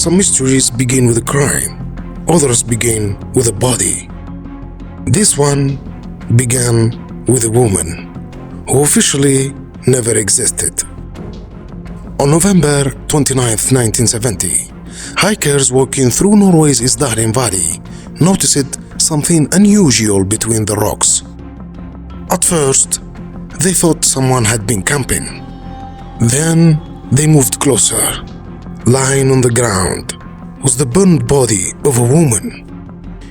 Some mysteries begin with a crime, others begin with a body. This one began with a woman who officially never existed. On November 29, 1970, hikers walking through Norway's Isdalen Valley noticed something unusual between the rocks. At first, they thought someone had been camping. Then they moved closer. Lying on the ground was the burned body of a woman.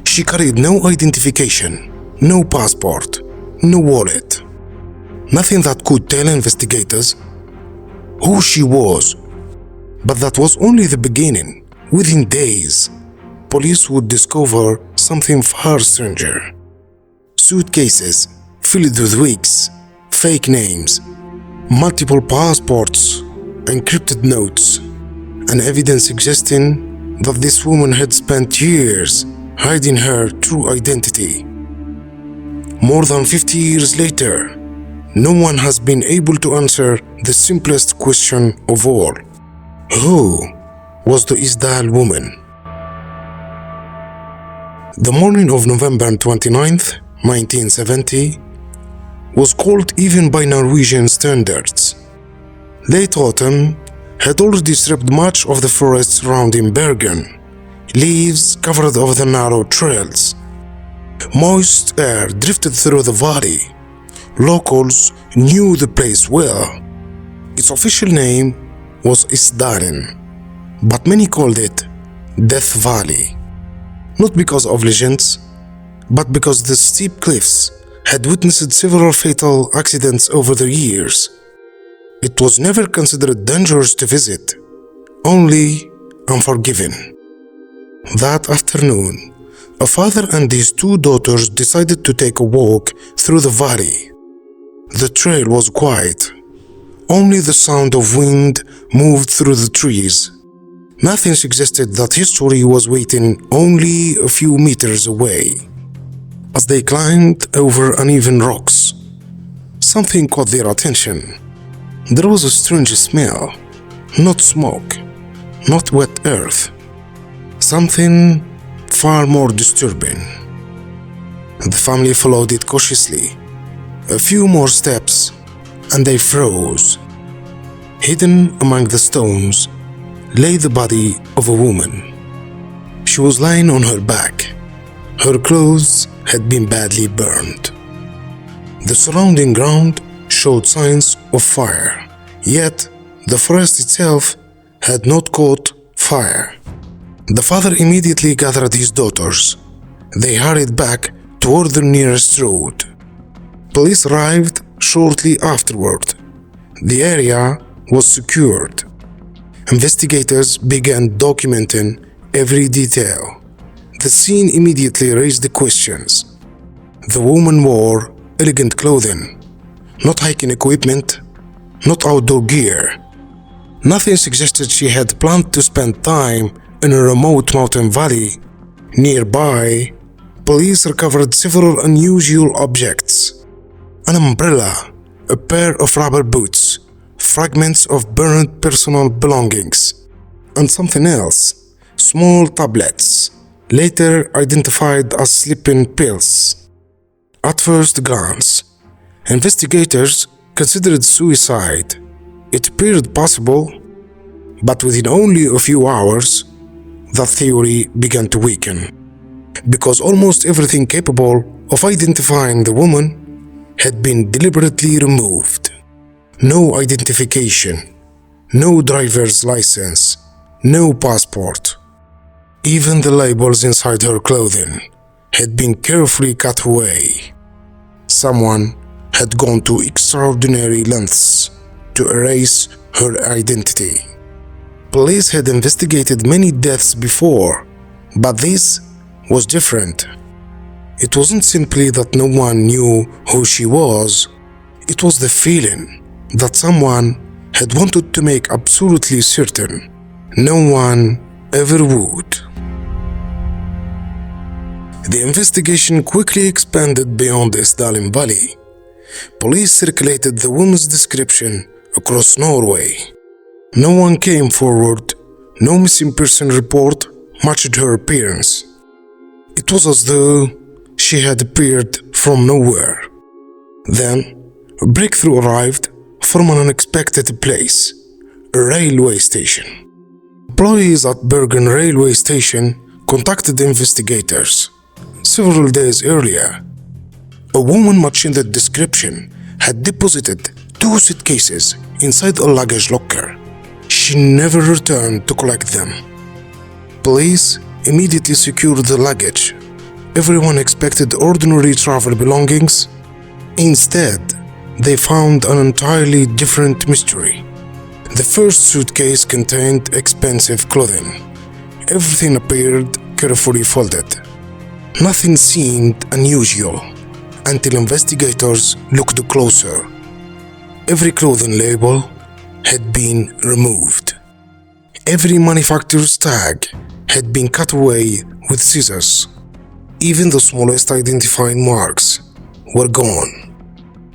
She carried no identification, no passport, no wallet. Nothing that could tell investigators who she was. But that was only the beginning. Within days, police would discover something far stranger. Suitcases filled with wigs, fake names, multiple passports, encrypted notes, and evidence suggesting that this woman had spent years hiding her true identity. More than 50 years later, no one has been able to answer the simplest question of all. Who was the Isdal Woman? The morning of November 29th, 1970, was cold even by Norwegian standards. Late autumn had already stripped much of the forest surrounding Bergen. Leaves covered over the narrow trails. Moist air drifted through the valley. Locals knew the place well. Its official name was Isdalen, but many called it Death Valley. Not because of legends, but because the steep cliffs had witnessed several fatal accidents over the years. It was never considered dangerous to visit, only unforgiving. That afternoon, a father and his two daughters decided to take a walk through the valley. The trail was quiet. Only the sound of wind moved through the trees. Nothing suggested that history was waiting only a few meters away. As they climbed over uneven rocks, something caught their attention. There was a strange smell. Not smoke, not wet earth. Something far more disturbing. The family followed it cautiously. A few more steps, and they froze. Hidden among the stones lay the body of a woman. She was lying on her back. Her clothes had been badly burned. The surrounding ground showed signs of fire, yet the forest itself had not caught fire. The father immediately gathered his daughters. They hurried back toward the nearest road. Police arrived shortly afterward. The area was secured. Investigators began documenting every detail. The scene immediately raised the questions. The woman wore elegant clothing, not hiking equipment, not outdoor gear. Nothing suggested she had planned to spend time in a remote mountain valley. Nearby, police recovered several unusual objects: an umbrella, a pair of rubber boots, fragments of burned personal belongings, and something else: small tablets, later identified as sleeping pills. At first glance, investigators considered suicide. It appeared possible, but within only a few hours, that theory began to weaken, because almost everything capable of identifying the woman had been deliberately removed. No identification, no driver's license, no passport. Even the labels inside her clothing had been carefully cut away. Someone had gone to extraordinary lengths to erase her identity. Police had investigated many deaths before, but this was different. It wasn't simply that no one knew who she was. It was the feeling that someone had wanted to make absolutely certain no one ever would. The investigation quickly expanded beyond the Isdalen Valley. Police circulated the woman's description across Norway. No one came forward No missing person report matched her appearance. It was as though she had appeared from nowhere. Then, a breakthrough arrived from an unexpected place, a railway station. Employees at Bergen railway station contacted investigators. Several days earlier, a woman matching the description had deposited 2 suitcases inside a luggage locker. She never returned to collect them. Police immediately secured the luggage. Everyone expected ordinary travel belongings. Instead, they found an entirely different mystery. The first suitcase contained expensive clothing. Everything appeared carefully folded. Nothing seemed unusual until investigators looked closer. Every clothing label had been removed. Every manufacturer's tag had been cut away with scissors. Even the smallest identifying marks were gone.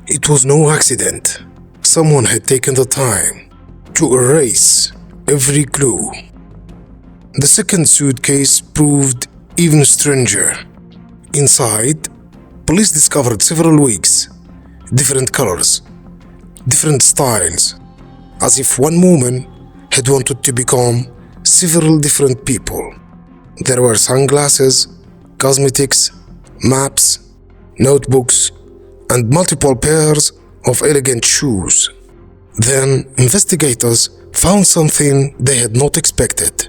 It was no accident. Someone had taken the time to erase every clue. The second suitcase proved even stranger. Inside, police discovered several wigs, different colors, different styles, as if one woman had wanted to become several different people. There were sunglasses, cosmetics, maps, notebooks, and multiple pairs of elegant shoes. Then, investigators found something they had not expected: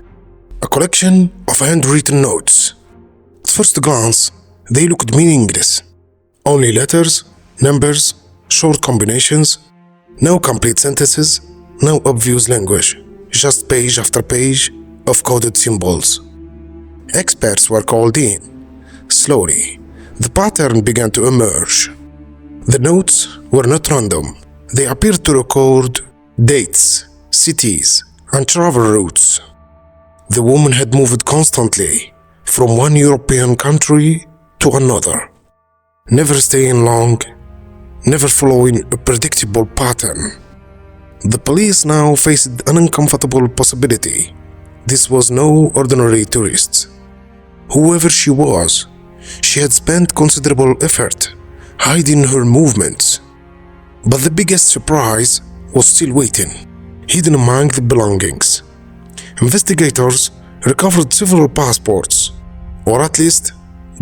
a collection of handwritten notes. At first glance, they looked meaningless. Only letters, numbers, short combinations, no complete sentences, no obvious language, just page after page of coded symbols. Experts were called in. Slowly, the pattern began to emerge. The notes were not random. They appeared to record dates, cities, and travel routes. The woman had moved constantly from one European country to another, never staying long, never following a predictable pattern. The police now faced an uncomfortable possibility. This was no ordinary tourist. Whoever she was, she had spent considerable effort hiding her movements. But the biggest surprise was still waiting, hidden among the belongings. Investigators recovered several passports, or at least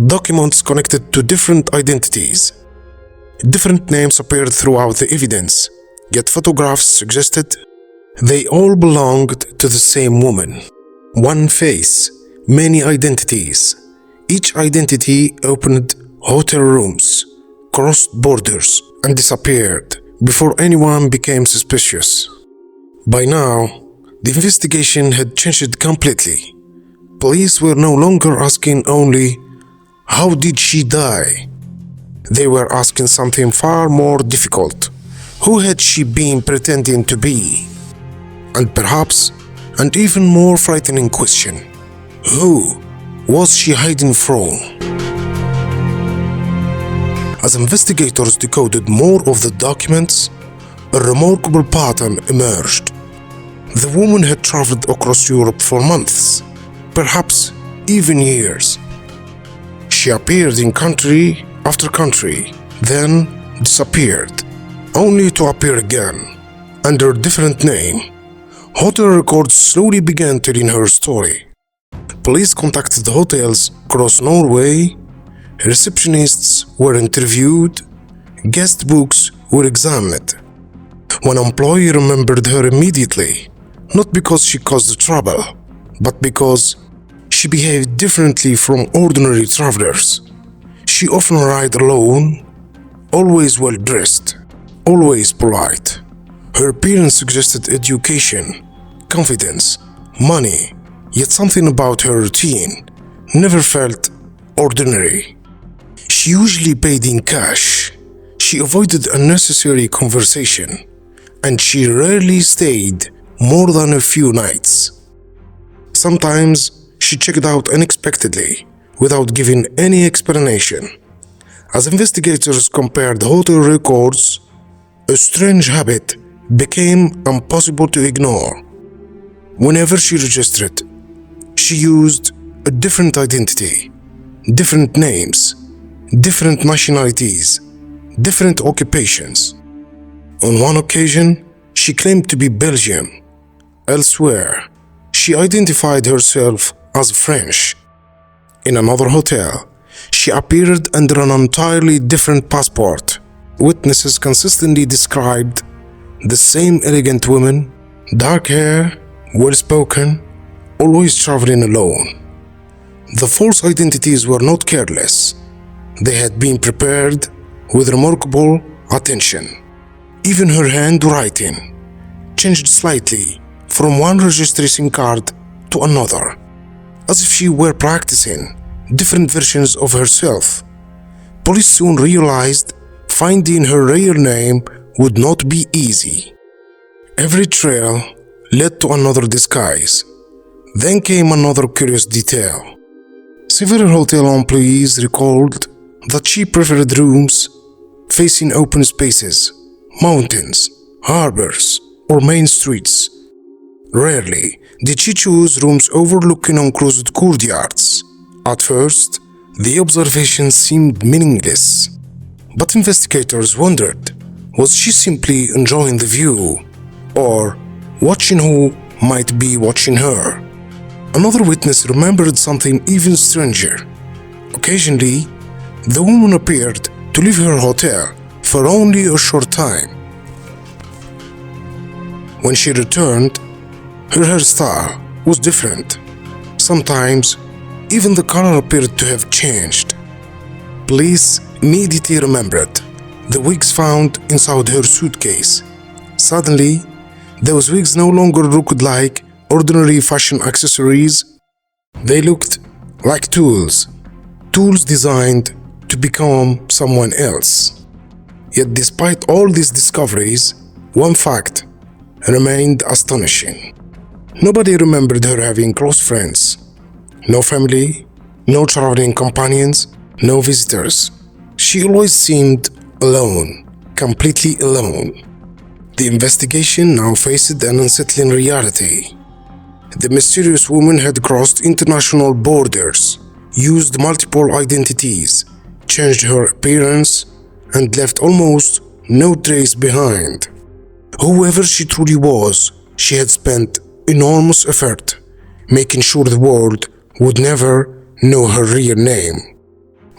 documents connected to different identities. Different names appeared throughout the evidence, yet photographs suggested they all belonged to the same woman. One face, many identities. Each identity opened hotel rooms, crossed borders, and disappeared before anyone became suspicious. By now, the investigation had changed completely. Police were no longer asking only, "How did she die?" They were asking something far more difficult. Who had she been pretending to be? And perhaps an even more frightening question: who was she hiding from? As investigators decoded more of the documents, a remarkable pattern emerged. The woman had traveled across Europe for months, perhaps even years. She appeared in country after country, then disappeared, only to appear again under a different name. Hotel records slowly began telling her story. Police contacted hotels across Norway. Receptionists were interviewed. Guest books were examined. One employee remembered her immediately, not because she caused trouble, but because she behaved differently from ordinary travelers. She often arrived alone, always well-dressed, always polite. Her appearance suggested education, confidence, money, yet something about her routine never felt ordinary. She usually paid in cash. She avoided unnecessary conversation, and she rarely stayed more than a few nights. Sometimes she checked out unexpectedly, without giving any explanation. As investigators compared hotel records, a strange habit became impossible to ignore. Whenever she registered, she used a different identity, different names, different nationalities, different occupations. On one occasion, she claimed to be Belgian. Elsewhere, she identified herself as French. In another hotel, she appeared under an entirely different passport. Witnesses consistently described the same elegant woman, dark hair, well-spoken, always traveling alone. The false identities were not careless. They had been prepared with remarkable attention. Even her handwriting changed slightly from one registration card to another, as if she were practicing different versions of herself. Police soon realized finding her real name would not be easy. Every trail led to another disguise. Then came another curious detail. Several hotel employees recalled that she preferred rooms facing open spaces, mountains, harbors, or main streets. Rarely did she choose rooms overlooking enclosed courtyards. At first, the observation seemed meaningless, but investigators wondered, was she simply enjoying the view, or watching who might be watching her? Another witness remembered something even stranger. Occasionally, the woman appeared to leave her hotel for only a short time. When she returned, her hairstyle was different. Sometimes, even the color appeared to have changed. Police immediately remembered the wigs found inside her suitcase. Suddenly, those wigs no longer looked like ordinary fashion accessories. They looked like tools designed to become someone else. Yet despite all these discoveries, one fact remained astonishing. Nobody remembered her having close friends. No family, no traveling companions, no visitors. She always seemed alone, completely alone. The investigation now faced an unsettling reality. The mysterious woman had crossed international borders, used multiple identities, changed her appearance, and left almost no trace behind. Whoever she truly was, she had spent enormous effort making sure the world would never know her real name.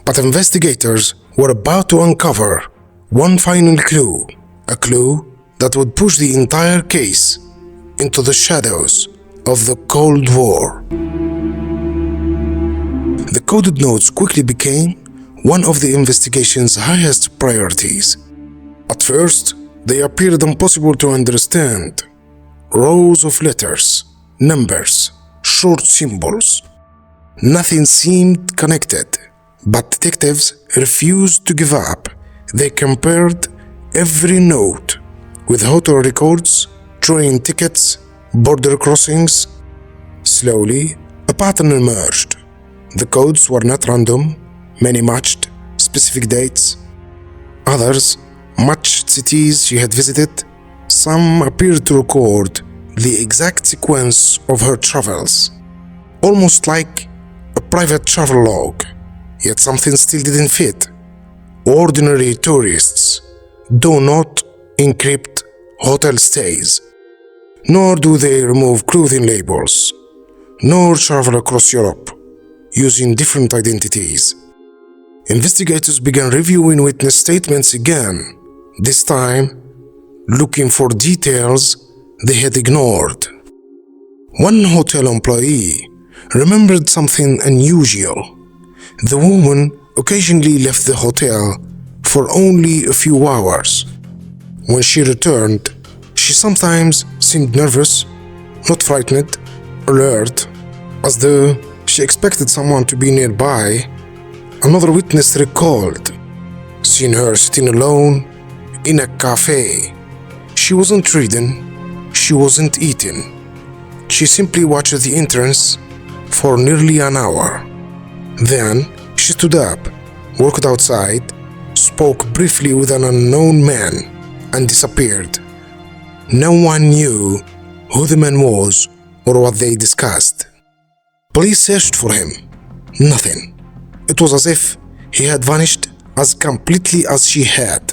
But investigators were about to uncover one final clue, a clue that would push the entire case into the shadows of the Cold War. The coded notes quickly became one of the investigation's highest priorities. At first, they appeared impossible to understand. Rows of letters, numbers, short symbols. Nothing seemed connected, but detectives refused to give up. They compared every note with hotel records, train tickets, border crossings. Slowly, a pattern emerged. The codes were not random. Many matched specific dates. Others matched cities she had visited. Some appeared to record the exact sequence of her travels, almost like a private travel log. Yet something still didn't fit. Ordinary tourists do not encrypt hotel stays, nor do they remove clothing labels, nor travel across Europe using different identities. Investigators began reviewing witness statements again, this time looking for details they had ignored. One hotel employee remembered something unusual. The woman occasionally left the hotel for only a few hours. When she returned, she sometimes seemed nervous, not frightened, alert, as though she expected someone to be nearby. Another witness recalled seeing her sitting alone in a cafe. She wasn't reading, she wasn't eating. She simply watched the entrance for nearly an hour. Then she stood up, walked outside, spoke briefly with an unknown man, and disappeared. No one knew who the man was or what they discussed. Police searched for him. Nothing. It was as if he had vanished as completely as she had.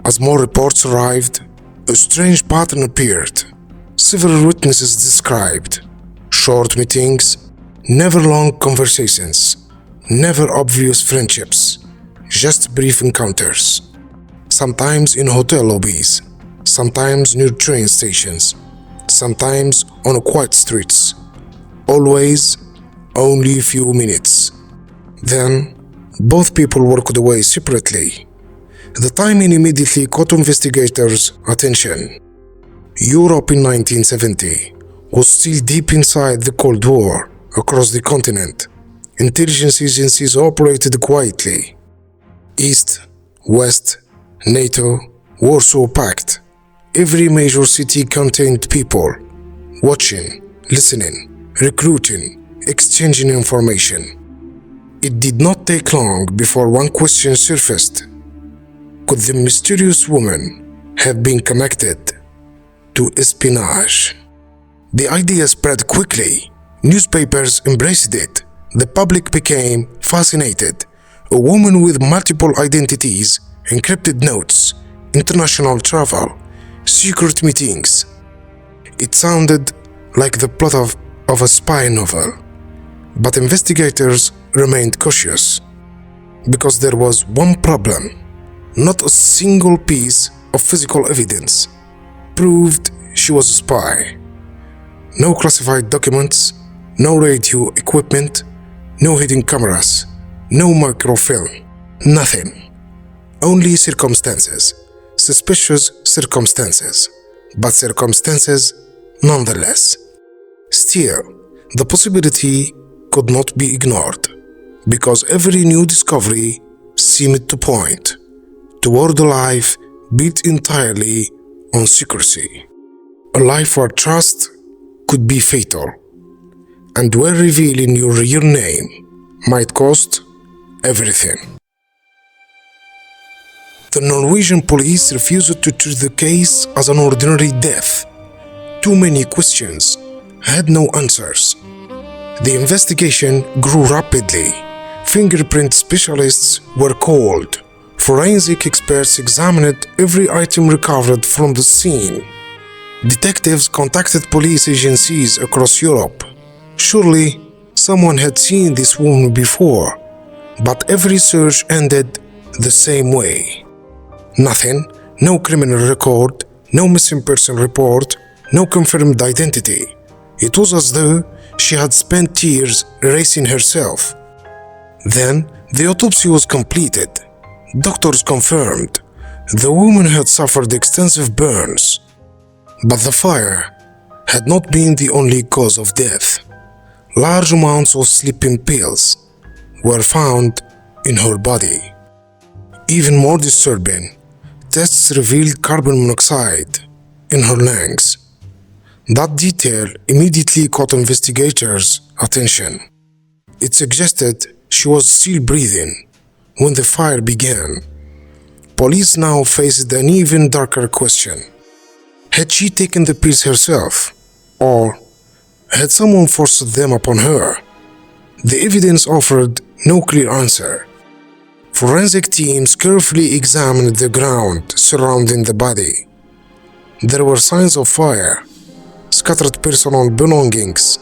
As more reports arrived, a strange pattern appeared. Several witnesses described short meetings, never long conversations, never obvious friendships, just brief encounters. Sometimes in hotel lobbies, sometimes near train stations, sometimes on quiet streets. Always only a few minutes. Then, both people worked away separately. The timing immediately caught investigators' attention. Europe in 1970 was still deep inside the Cold War. Across the continent, intelligence agencies operated quietly. East, West, NATO, Warsaw Pact. Every major city contained people watching, listening, recruiting, exchanging information. It did not take long before one question surfaced. Could the mysterious woman have been connected to espionage? The idea spread quickly. Newspapers embraced it. The public became fascinated. A woman with multiple identities, encrypted notes, international travel, secret meetings. It sounded like the plot of a spy novel. But investigators remained cautious. Because there was one problem. Not a single piece of physical evidence proved she was a spy. No classified documents, no radio equipment, no hidden cameras, no microfilm, nothing. Only circumstances, suspicious circumstances, but circumstances nonetheless. Still, the possibility could not be ignored, because every new discovery seemed to point toward a life built entirely on secrecy. A life where trust could be fatal, and where revealing your real name might cost everything. The Norwegian police refused to treat the case as an ordinary death. Too many questions had no answers. The investigation grew rapidly. Fingerprint specialists were called. Forensic experts examined every item recovered from the scene. Detectives contacted police agencies across Europe. Surely, someone had seen this woman before, but every search ended the same way. Nothing, no criminal record, no missing person report, no confirmed identity. It was as though she had spent years erasing herself. Then, the autopsy was completed. Doctors confirmed the woman had suffered extensive burns, but the fire had not been the only cause of death. Large amounts of sleeping pills were found in her body. Even more disturbing, tests revealed carbon monoxide in her lungs. That detail immediately caught investigators' attention. It suggested she was still breathing when the fire began. Police now faced an even darker question. Had she taken the pills herself, or had someone forced them upon her? The evidence offered no clear answer. Forensic teams carefully examined the ground surrounding the body. There were signs of fire, scattered personal belongings,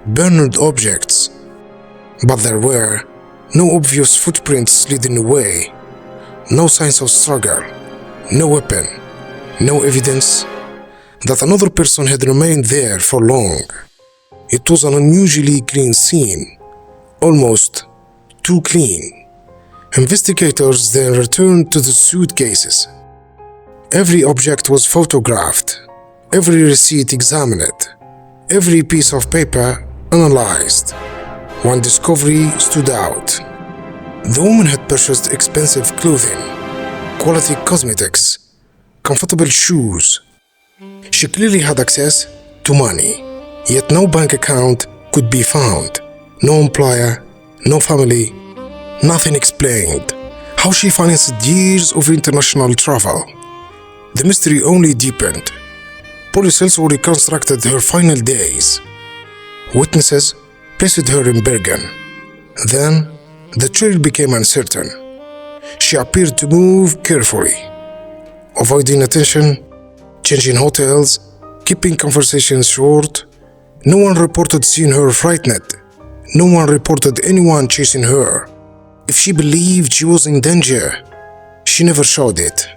burned objects, but there were no obvious footprints leading away, no signs of struggle, no weapon, no evidence that another person had remained there for long. It was an unusually clean scene, almost too clean. Investigators then returned to the suitcases. Every object was photographed, every receipt examined, every piece of paper analyzed. One discovery stood out. The woman had purchased expensive clothing, quality cosmetics, comfortable shoes. She clearly had access to money, yet no bank account could be found. No employer, no family, nothing explained. How she financed years of international travel. The mystery only deepened. Police also reconstructed her final days. Witnesses placed her in Bergen. Then, the trail became uncertain. She appeared to move carefully, avoiding attention, changing hotels, keeping conversations short. No one reported seeing her frightened. No one reported anyone chasing her. If she believed she was in danger, she never showed it.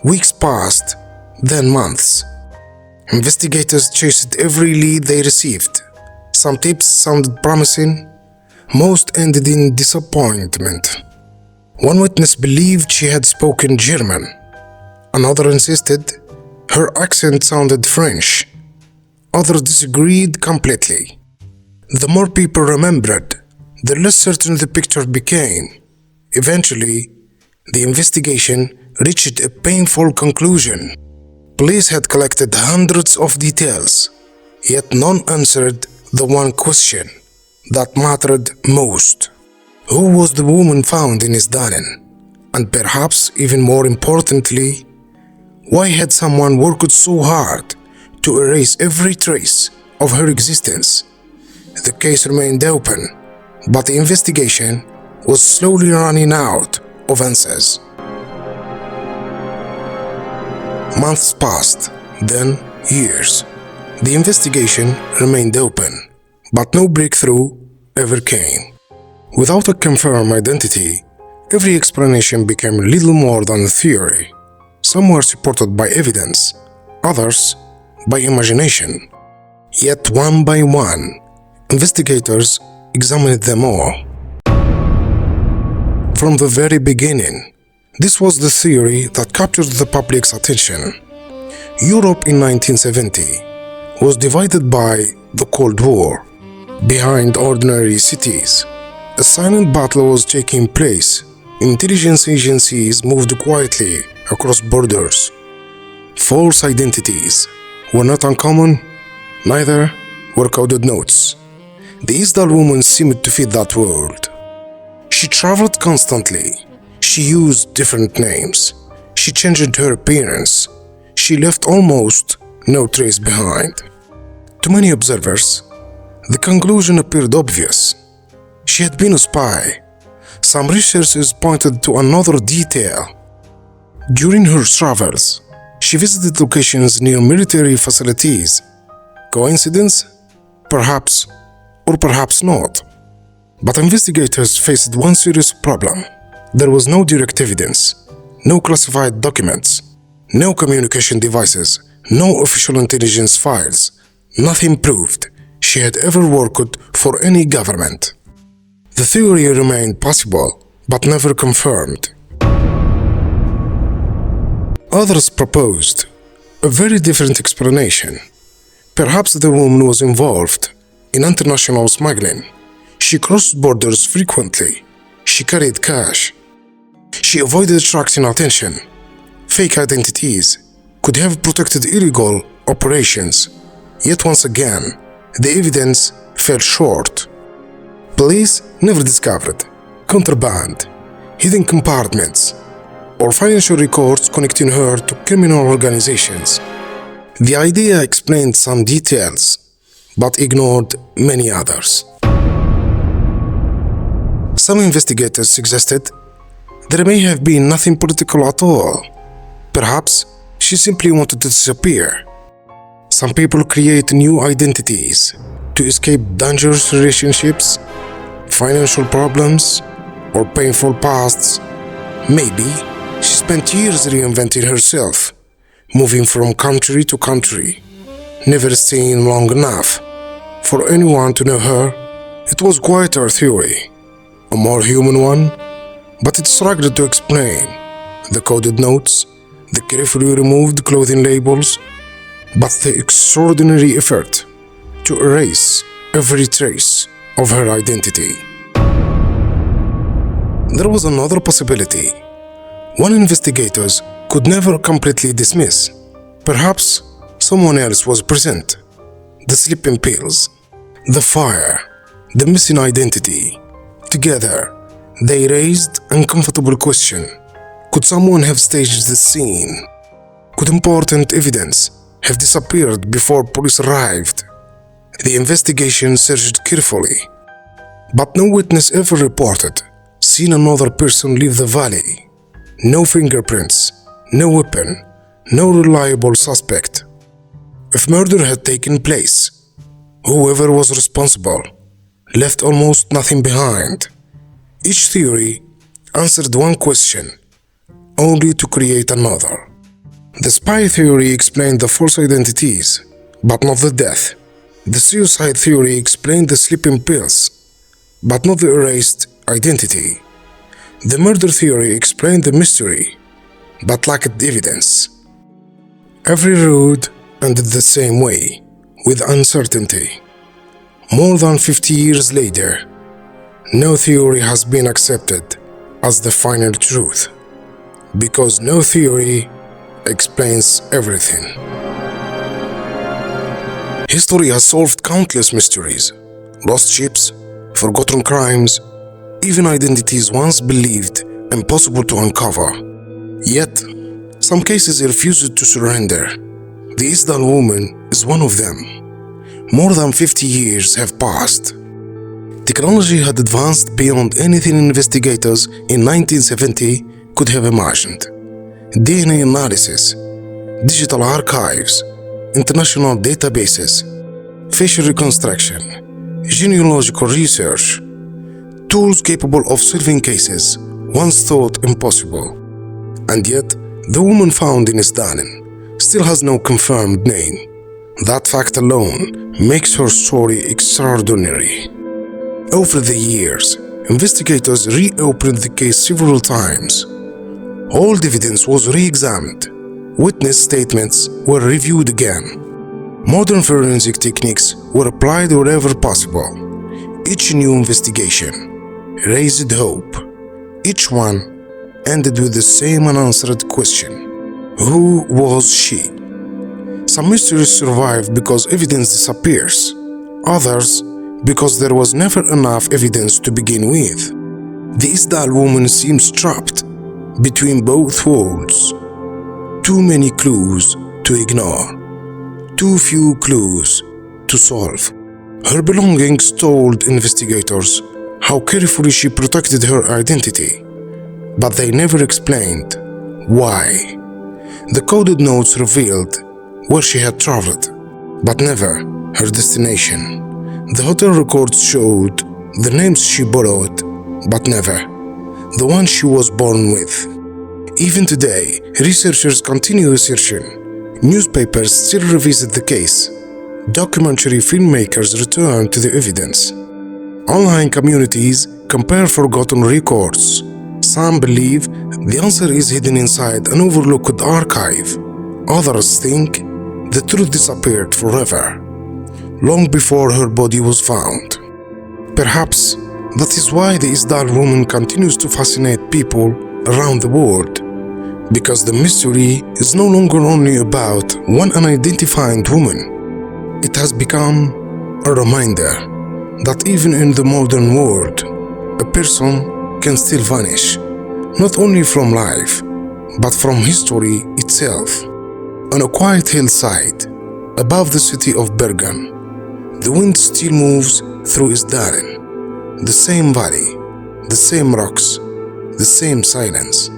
Weeks passed, then months. Investigators chased every lead they received. Some tips sounded promising. Most ended in disappointment. One witness believed she had spoken German. Another insisted her accent sounded French. Others disagreed completely. The more people remembered, the less certain the picture became. Eventually, the investigation reached a painful conclusion. Police had collected hundreds of details, yet none answered the one question that mattered most. Who was the woman found in Isdalen? And perhaps even more importantly, why had someone worked so hard to erase every trace of her existence? The case remained open, but the investigation was slowly running out of answers. Months passed, then years. The investigation remained open, but no breakthrough ever came. Without a confirmed identity, every explanation became little more than a theory. Some were supported by evidence, others by imagination. Yet one by one, investigators examined them all. From the very beginning, this was the theory that captured the public's attention. Europe in 1970 was divided by the Cold War. Behind ordinary cities, a silent battle was taking place. Intelligence agencies moved quietly across borders. False identities were not uncommon, neither were coded notes. The Isdal Woman seemed to fit that world. She traveled constantly. She used different names. She changed her appearance. She left almost no trace behind. To many observers, the conclusion appeared obvious. She had been a spy. Some researchers pointed to another detail. During her travels, she visited locations near military facilities. Coincidence? Perhaps, or perhaps not. But investigators faced one serious problem. There was no direct evidence, no classified documents, no communication devices, no official intelligence files. Nothing proved she had ever worked for any government. The theory remained possible, but never confirmed. Others proposed a very different explanation. Perhaps the woman was involved in international smuggling. She crossed borders frequently. She carried cash. She avoided attracting attention. Fake identities could have protected illegal operations. Yet once again, the evidence fell short. Police never discovered contraband, hidden compartments, or financial records connecting her to criminal organizations. The idea explained some details, but ignored many others. Some investigators suggested there may have been nothing political at all. Perhaps she simply wanted to disappear. Some people create new identities to escape dangerous relationships, financial problems, or painful pasts. Maybe she spent years reinventing herself, moving from country to country, never staying long enough for anyone to know her. It was quite our theory, a more human one, but it struggled to explain the coded notes, the carefully removed clothing labels, but the extraordinary effort to erase every trace of her identity. There was another possibility. One investigators could never completely dismiss. Perhaps someone else was present. The sleeping pills, the fire, the missing identity. Together, they raised an uncomfortable question. Could someone have staged the scene? Could important evidence have disappeared before police arrived. The investigation searched carefully, but no witness ever reported seeing another person leave the valley. No fingerprints, no weapon, no reliable suspect. If murder had taken place, whoever was responsible left almost nothing behind. Each theory answered one question, only to create another. The spy theory explained the false identities, but not the death. The suicide theory explained the sleeping pills, but not the erased identity. The murder theory explained the mystery, but lacked evidence. Every road ended the same way, with uncertainty. More than 50 years later, no theory has been accepted as the final truth, because no theory explains everything. History has solved countless mysteries, lost ships, forgotten crimes, even identities once believed impossible to uncover. Yet, some cases refused to surrender. The Isdal Woman is one of them. More than 50 years have passed. Technology had advanced beyond anything investigators in 1970 could have imagined. DNA analysis, digital archives, international databases, facial reconstruction, genealogical research, tools capable of solving cases once thought impossible. And yet, the woman found in Isdalen still has no confirmed name. That fact alone makes her story extraordinary. Over the years, investigators reopened the case several times. Old evidence was re-examined. Witness statements were reviewed again. Modern forensic techniques were applied wherever possible. Each new investigation raised hope. Each one ended with the same unanswered question: who was she? Some mysteries survive because evidence disappears. Others because there was never enough evidence to begin with. The Isdal Woman seems trapped between both worlds. Too many clues to ignore. Too few clues to solve. Her belongings told investigators how carefully she protected her identity, but they never explained why. The coded notes revealed where she had traveled, but never her destination. The hotel records showed the names she borrowed, but never the one she was born with. Even today, researchers continue researching. Newspapers still revisit the case. Documentary filmmakers return to the evidence. Online communities compare forgotten records. Some believe the answer is hidden inside an overlooked archive. Others think the truth disappeared forever, long before her body was found. Perhaps that is why the Isdal Woman continues to fascinate people around the world, because the mystery is no longer only about one unidentified woman. It has become a reminder that even in the modern world, a person can still vanish, not only from life, but from history itself. On a quiet hillside above the city of Bergen, the wind still moves through Isdalen, the same valley, the same rocks, the same silence.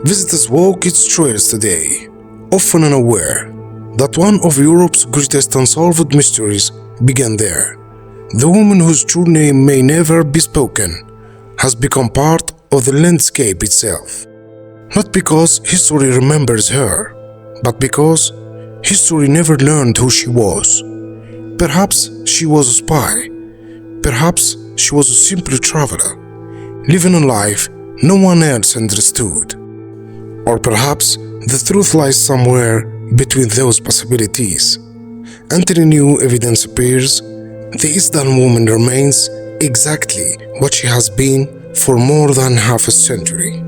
Visitors walk its trails today, often unaware that one of Europe's greatest unsolved mysteries began there. The woman whose true name may never be spoken has become part of the landscape itself. Not because history remembers her, but because history never learned who she was. Perhaps she was a spy. Perhaps she was a simple traveler, living a life no one else understood. Or perhaps the truth lies somewhere between those possibilities. Until new evidence appears, the Isdal Woman remains exactly what she has been for more than half a century.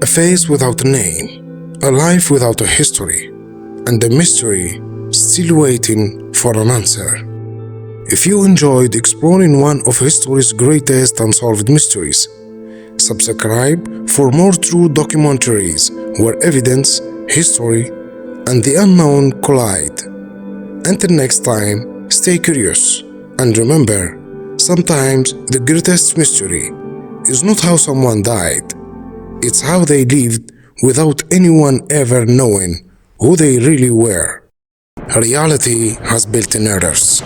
A face without a name, a life without a history, and a mystery still waiting for an answer. If you enjoyed exploring one of history's greatest unsolved mysteries, subscribe for more true documentaries where evidence, history, and the unknown collide. Until next time, stay curious and remember, sometimes the greatest mystery is not how someone died, it's how they lived without anyone ever knowing who they really were. Reality has built-in errors.